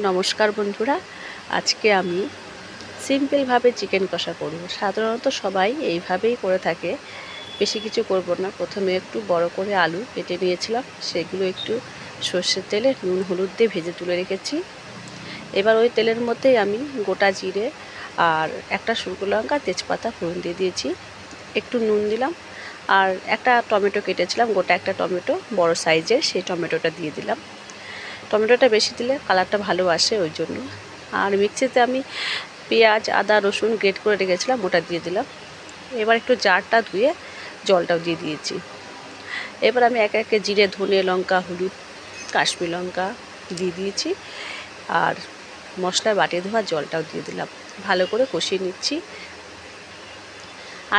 নমস্কার বন্ধুরা, আজকে আমি সিম্পলভাবে চিকেন কষা করব। সাধারণত সবাই এইভাবেই করে থাকে, বেশি কিছু করব না। প্রথমে একটু বড় করে আলু কেটে নিয়েছিলাম, সেগুলো একটু সর্ষের তেলে নুন হলুদ দিয়ে ভেজে তুলে রেখেছি। এবার ওই তেলের মধ্যেই আমি গোটা জিরে আর একটা শুকনো লঙ্কা তেজপাতা ফোড়ন দিয়ে দিয়েছি। একটু নুন দিলাম আর একটা টমেটো কেটেছিলাম, গোটা একটা টমেটো বড় সাইজের, সেই টমেটোটা দিয়ে দিলাম। টমেটোটা বেশি দিলে কালারটা ভালো আসে, ওই জন্য। আর মিক্সিতে আমি পেঁয়াজ আদা রসুন গ্রেট করে রেখেছিলাম, ওটা দিয়ে দিলাম। এবার একটু জারটা ধুয়ে জলটাও দিয়ে দিয়েছি। এবার আমি একে একে জিরে ধনে লঙ্কা হলুদ কাশ্মীর লঙ্কা দিয়ে দিয়েছি আর মশলায় বাটিয়ে ধোয়া জলটাও দিয়ে দিলাম। ভালো করে কষিয়ে নিচ্ছি।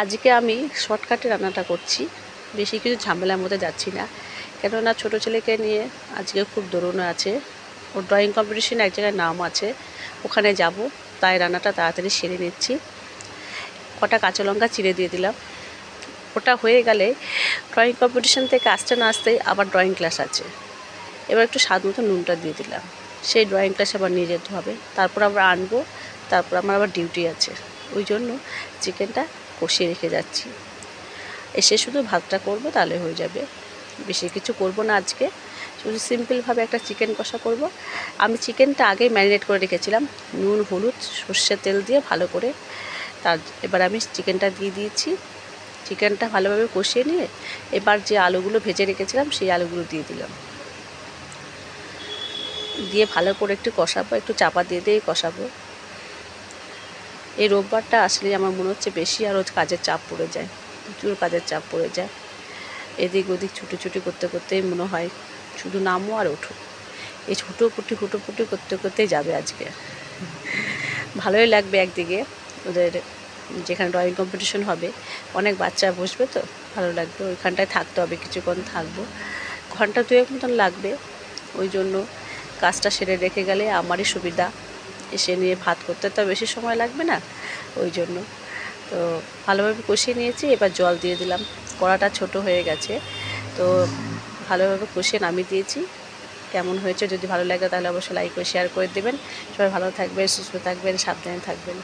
আজকে আমি শর্টকাটে রান্নাটা করছি, বেশি কিছু ঝামেলার মধ্যে যাচ্ছি না। কেননা ছোটো ছেলেকে নিয়ে আজকে খুব দৌড়নো আছে, ওর ড্রয়িং কম্পিটিশনে এক জায়গায় নাম আছে, ওখানে যাব, তাই রান্নাটা তাড়াতাড়ি সেরে নিচ্ছি। কটা কাঁচা লঙ্কা চিড়ে দিয়ে দিলাম। ওটা হয়ে গেলে ড্রয়িং কম্পিটিশন থেকে আসতে না আসতেই আবার ড্রয়িং ক্লাস আছে। এবার একটু স্বাদ মতো নুনটা দিয়ে দিলাম, সেই ড্রয়িং ক্লাসে আবার নিয়ে যেতে হবে, তারপর আবার আনবো, তারপর আমার আবার ডিউটি আছে। ওই জন্য চিকেনটা কষিয়ে রেখে যাচ্ছি। এসে শুধু ভাতটা করব, তাহলে হয়ে যাবে। বেশি কিছু করব না আজকে, শুধু সিম্পলভাবে একটা চিকেন কষা করব। আমি চিকেনটা আগেই ম্যারিনেট করে রেখেছিলাম নুন হলুদ সর্ষের তেল দিয়ে ভালো করে। এবার আমি চিকেনটা দিয়ে দিয়েছি। চিকেনটা ভালোভাবে কষিয়ে নিয়ে এবার যে আলুগুলো ভেজে রেখেছিলাম সেই আলুগুলো দিয়ে দিলাম, দিয়ে ভালো করে একটু কষাবো, একটু চাপা দিয়ে দিয়ে কষাবো। এই রোববারটা আসলে আমার মনে হচ্ছে বেশি আরও কাজের চাপ পড়ে যায়, প্রচুর কাজের চাপ পড়ে যায়। এদিক ওদিক ছুটোছুটি করতে করতেই মনে হয় শুধু নামো আর ওঠো। এই হুটোপুটি করতে করতেই যাবে আজকে। ভালোই লাগবে একদিকে, ওদের যেখানে ড্রয়িং কম্পিটিশন হবে অনেক বাচ্চা বসবে, তো ভালো লাগবে। ওইখানটায় থাকতে হবে, কিছুক্ষণ থাকবো, ঘন্টা দুয়েক মতন লাগবে। ওই জন্য কাজটা সেরে রেখে গেলে আমারই সুবিধা, এসে নিয়ে ভাত করতে তো বেশি সময় লাগবে না। ওই জন্য তো ভালোভাবে কষিয়ে নিয়েছি। এবার জল দিয়ে দিলাম, কড়াটা ছোট হয়ে গেছে, তো ভালোভাবে কষিয়ে নামিয়ে দিয়েছি। কেমন হয়েছে যদি ভালো লাগে তাহলে অবশ্যই লাইক করে শেয়ার করে দেবেন। সবাই ভালো থাকবেন, সুস্থ থাকবেন, সাবধানে থাকবেন।